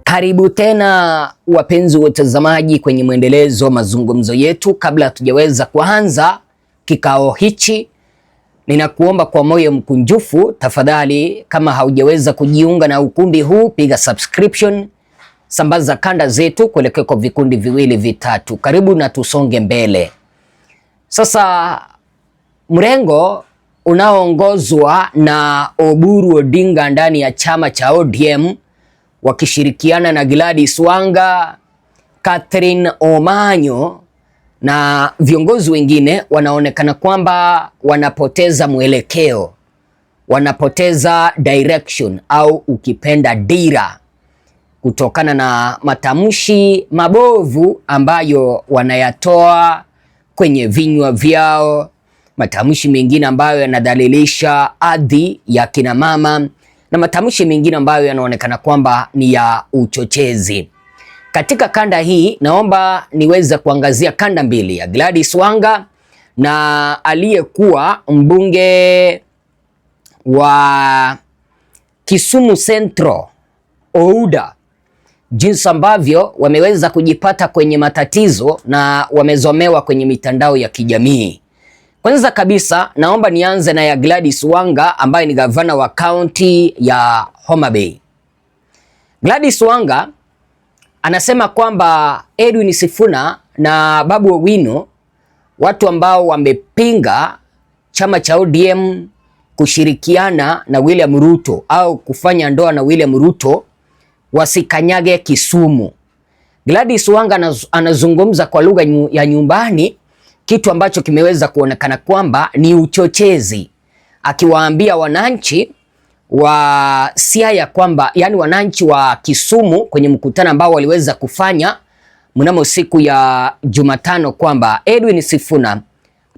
Karibu tena wapenzi watazamaji kwenye mwendelezo wa mazungumzo yetu. Kabla hatujaweza kuanza kikao hichi, ninakuomba kwa moyo mkunjufu, tafadhali kama haujaweza kujiunga na ukumbi huu, piga subscription, sambaza kanda zetu kuelekea kwa vikundi viwili vitatu. Karibu na tusonge mbele. Sasa mrengo unaoongozwa na Oburu Odinga ndani ya chama cha ODM wakishirikiana na Gladys Wanga, Catherine Omanyo na viongozi wengine wanaonekana kwamba wanapoteza mwelekeo, wanapoteza direction au ukipenda dira, kutokana na matamshi mabovu ambayo wanayatoa kwenye vinywa vyao, matamshi mengine ambayo yanadhalilisha hadhi ya kina mama na matamshi mengine ambayo yanaonekana kwamba ni ya uchochezi. Katika kanda hii naomba niweze kuangazia kanda mbili, ya Gladys Wanga na aliyekuwa mbunge wa Kisumu Central Ouda, jinsi ambavyo wameweza kujipata kwenye matatizo na wamezomewa kwenye mitandao ya kijamii. Kwanza kabisa naomba nianze na ya Gladys Wanga ambaye ni gavana wa kaunti ya Homa Bay. Gladys Wanga anasema kwamba Edwin Sifuna na Babu Owino, watu ambao wamepinga chama cha ODM kushirikiana na William Ruto au kufanya ndoa na William Ruto, wasikanyage Kisumu. Gladys Wanga anazungumza kwa lugha ya nyumbani, kitu ambacho kimeweza kuonekana kwamba ni uchochezi, akiwaambia wananchi wa Siaya kwamba, yani wananchi wa Kisumu kwenye mkutano ambao waliweza kufanya mnamo siku ya Jumatano, kwamba Edwin Sifuna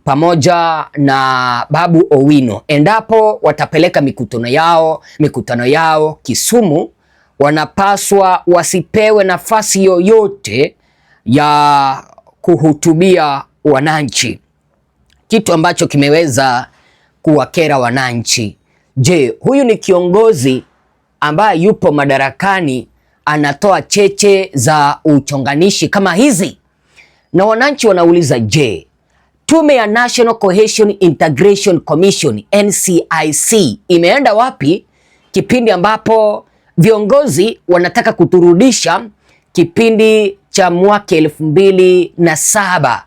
pamoja na Babu Owino, endapo watapeleka mikutano yao Kisumu, wanapaswa wasipewe nafasi yoyote ya kuhutubia wananchi, kitu ambacho kimeweza kuwakera wananchi. Je, huyu ni kiongozi ambaye yupo madarakani anatoa cheche za uchonganishi kama hizi? Na wananchi wanauliza, je, tume ya National Cohesion Integration Commission NCIC imeenda wapi kipindi ambapo viongozi wanataka kuturudisha kipindi cha mwaka 2007,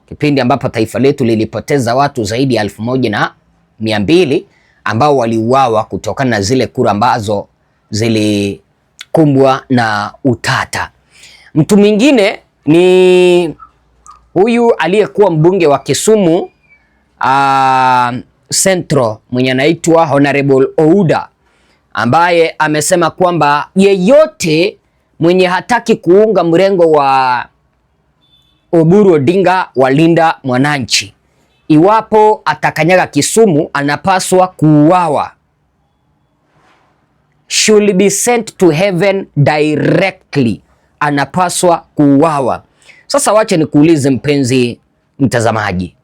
kipindi ambapo taifa letu lilipoteza watu zaidi ya 1200 ambao waliuawa kutokana na zile kura ambazo zilikumbwa na utata. Mtu mwingine ni huyu aliyekuwa mbunge wa Kisumu Central mwenye anaitwa Honorable Ouda, ambaye amesema kwamba yeyote mwenye hataki kuunga mrengo wa Oburu Odinga walinda mwananchi, iwapo atakanyaga Kisumu anapaswa kuuawa, should be sent to heaven directly, anapaswa kuuawa. Sasa wacha nikuulize mpenzi mtazamaji,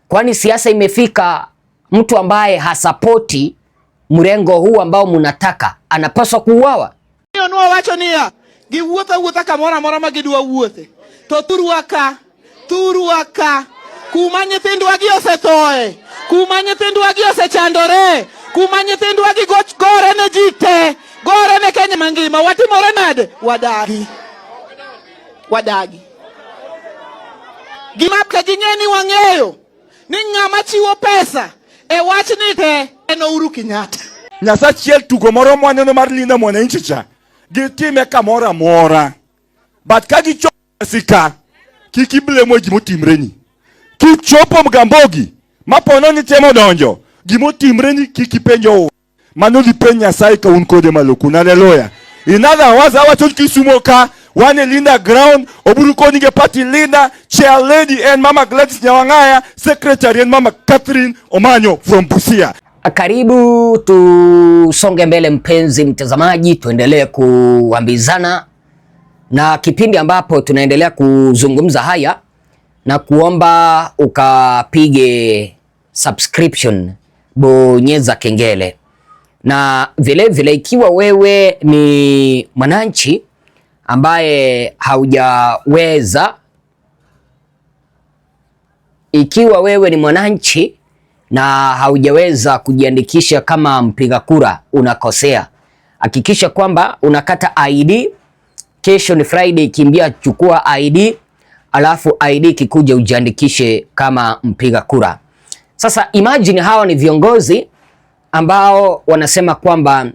kwani siasa imefika mtu ambaye hasapoti mrengo huu ambao mnataka anapaswa kuuawa? No wacho niya giwuotha kamora mora magidwa wuothe to turuaka kuma nyithindwa gi osetoe, kuma nyithindwa gi osechandore, kuma nyithindwa gi gore ne jite, gore ne Kenya mangima. Watimore nade? Wadagi gima ka jing'eni wang'eyo ni ng'ama chiwo pesa e wach ni te en Uhuru Kenyatta. Nyasa chiel tugo moro mwaneno mar linda mwananchi cha gitime kamora mora, but ka gichopo sika kiki blemo gimotimreni. Kichopo Mgambogi mapono ni temo donjo gimotimreni kiki penjo mano di penya sai ka un kode maloku. Hallelujah. In other words, awacho Kisumu ka wane linda ground, Oburu Konige party linda, chair lady and Mama Gladys Nyawangaya, secretary and Mama Catherine Omanyo from Busia. Karibu tusonge mbele mpenzi mtazamaji, tuendelee kuambizana na kipindi ambapo tunaendelea kuzungumza haya, na kuomba ukapige subscription, bonyeza kengele. Na vile vile ikiwa wewe ni mwananchi ambaye haujaweza kujiandikisha kama mpiga kura, unakosea. Hakikisha kwamba unakata ID. Kesho ni Friday, kimbia chukua ID, alafu ID kikuja ujiandikishe kama mpiga kura. Sasa imagine hawa ni viongozi ambao wanasema kwamba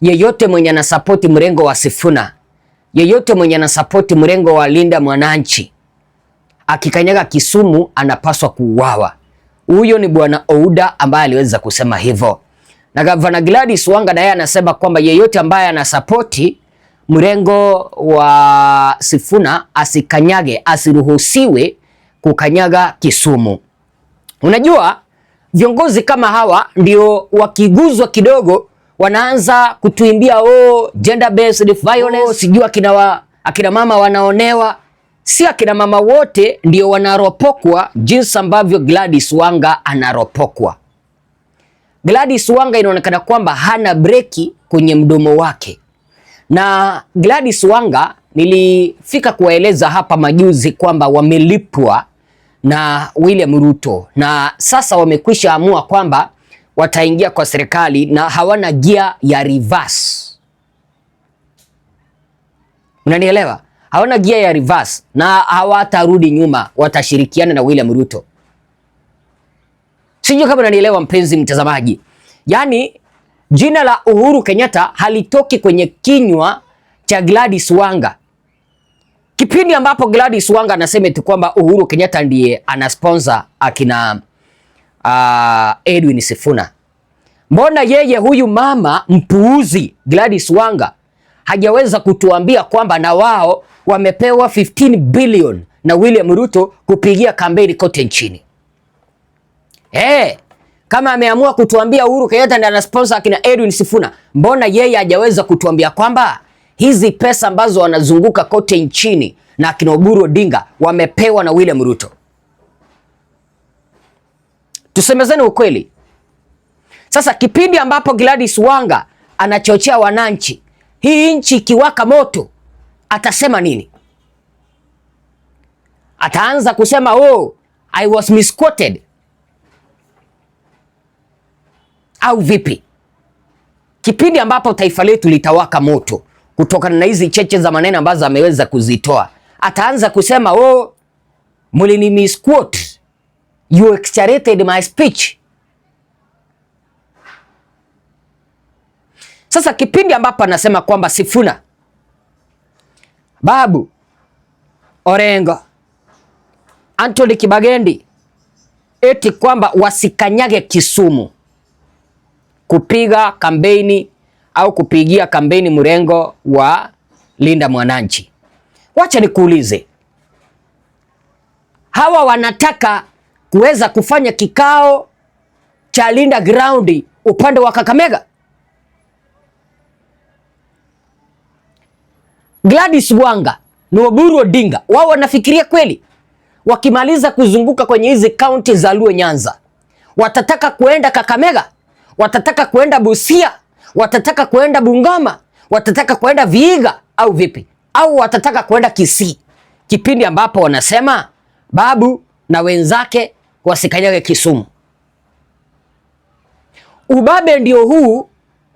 yeyote mwenye anasapoti mrengo wa Sifuna, yeyote mwenye anasapoti mrengo wa Linda Mwananchi, akikanyaga Kisumu anapaswa kuuawa. Huyo ni Bwana Ouda ambaye aliweza kusema hivyo. Na Gavana Gladys Wanga naye anasema kwamba yeyote ambaye anasapoti mrengo wa Sifuna asikanyage, asiruhusiwe kukanyaga Kisumu. Unajua viongozi kama hawa ndio wakiguzwa kidogo wanaanza kutuimbia gender based violence, sijui akina mama wanaonewa. Si akina mama wote ndio wanaropokwa jinsi ambavyo Gladys Wanga anaropokwa. Gladys Wanga inaonekana kwamba hana breki kwenye mdomo wake. Na Gladys Wanga nilifika kuwaeleza hapa majuzi kwamba wamelipwa na William Ruto, na sasa wamekwisha amua kwamba wataingia kwa serikali na hawana gia ya reverse. Unanielewa? Hawana gia ya reverse na hawatarudi nyuma, watashirikiana na William Ruto. Sijui kama unanielewa mpenzi mtazamaji. Yaani jina la Uhuru Kenyatta halitoki kwenye kinywa cha Gladys Wanga. Kipindi ambapo Gladys Wanga anasema eti kwamba Uhuru Kenyatta ndiye anasponsor akina Edwin Sifuna, mbona yeye huyu mama mpuuzi Gladys Wanga hajaweza kutuambia kwamba na wao wamepewa 15 billion na William Ruto kupigia kampeni kote nchini? Kama ameamua kutuambia Uhuru Kenyatta ndiye anasponsor akina Edwin Sifuna, mbona yeye hajaweza kutuambia kwamba hizi pesa ambazo wanazunguka kote nchini na akina Oburu Odinga wamepewa na William Ruto? Tusemezane ukweli. Sasa kipindi ambapo Gladys Wanga anachochea wananchi, hii nchi ikiwaka moto, atasema nini? Ataanza kusema I was misquoted au vipi? Kipindi ambapo taifa letu litawaka moto kutokana na hizi cheche za maneno ambazo ameweza kuzitoa, ataanza kusema mulini misquote, you exaggerated my speech. Sasa kipindi ambapo anasema kwamba Sifuna, Babu Orengo, Anthony Kibagendi eti kwamba wasikanyage Kisumu kupiga kampeni au kupigia kampeni mrengo wa Linda Mwananchi. Wacha nikuulize, hawa wanataka kuweza kufanya kikao cha Linda Ground upande wa Kakamega? Gladys Wanga na Oburu Odinga wao wanafikiria kweli wakimaliza kuzunguka kwenye hizi kaunti za Luo Nyanza watataka kuenda Kakamega? Watataka kuenda Busia? Watataka kuenda Bungoma? Watataka kuenda Vihiga au vipi? Au watataka kuenda Kisii? Kipindi ambapo wanasema Babu na wenzake wasikanyage Kisumu. Ubabe ndio huu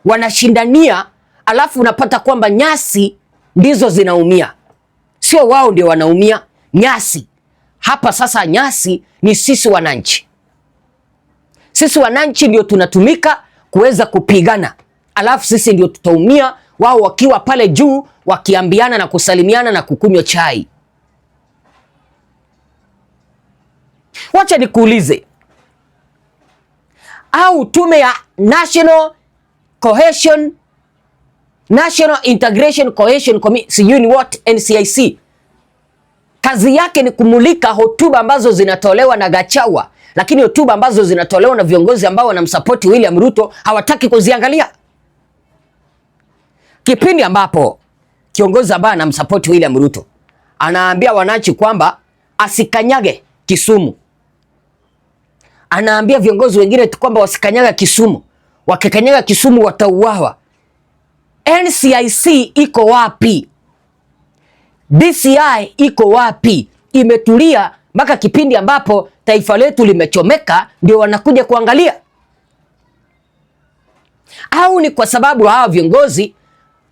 wanashindania, alafu unapata kwamba nyasi ndizo zinaumia. Sio wao ndio wanaumia, nyasi. Hapa sasa nyasi ni sisi wananchi. Sisi wananchi ndio tunatumika kuweza kupigana, alafu sisi ndio tutaumia, wao wakiwa pale juu wakiambiana na kusalimiana na kukunywa chai. Wacha nikuulize, au tume ya National Integration Cohesion Committee, sijui ni what, NCIC, kazi yake ni kumulika hotuba ambazo zinatolewa na Gachagua, lakini hotuba ambazo zinatolewa na viongozi ambao wanamsupport William Ruto hawataki kuziangalia. Kipindi ambapo kiongozi ambaye anamsupport William Ruto anaambia wananchi kwamba asikanyage Kisumu, anaambia viongozi wengine kwamba wasikanyage Kisumu, wakikanyaga Kisumu watauawa. NCIC iko wapi? DCI iko wapi? Imetulia mpaka kipindi ambapo taifa letu limechomeka ndio wanakuja kuangalia? Au ni kwa sababu hawa viongozi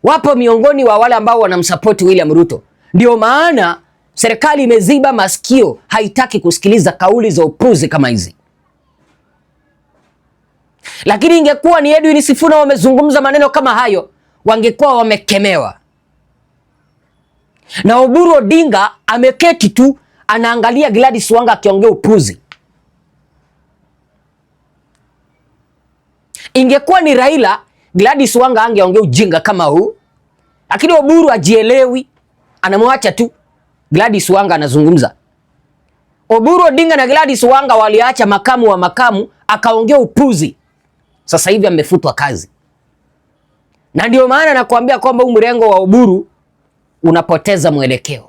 wapo miongoni wa wale ambao wanamsupport William Ruto, ndio maana serikali imeziba masikio, haitaki kusikiliza kauli za upuzi kama hizi? Lakini ingekuwa ni Edwin Sifuna wamezungumza maneno kama hayo, wangekuwa wamekemewa. Na Oburu Odinga ameketi tu anaangalia Gladys Wanga akiongea upuzi. Ingekuwa ni Raila, Gladys Wanga angeongea ujinga kama huu. Lakini Oburu ajielewi, anamwacha tu Gladys Wanga anazungumza. Oburu Odinga na Gladys Wanga waliacha makamu wa makamu akaongea upuzi. Sasa hivi amefutwa kazi. Na ndio maana nakwambia kwamba mrengo wa Oburu unapoteza mwelekeo.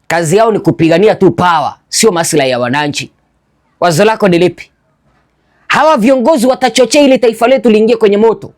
Kazi yao ni kupigania tu power, sio maslahi ya wananchi. Wazo lako ni lipi? Hawa viongozi watachochea ili taifa letu liingie kwenye moto.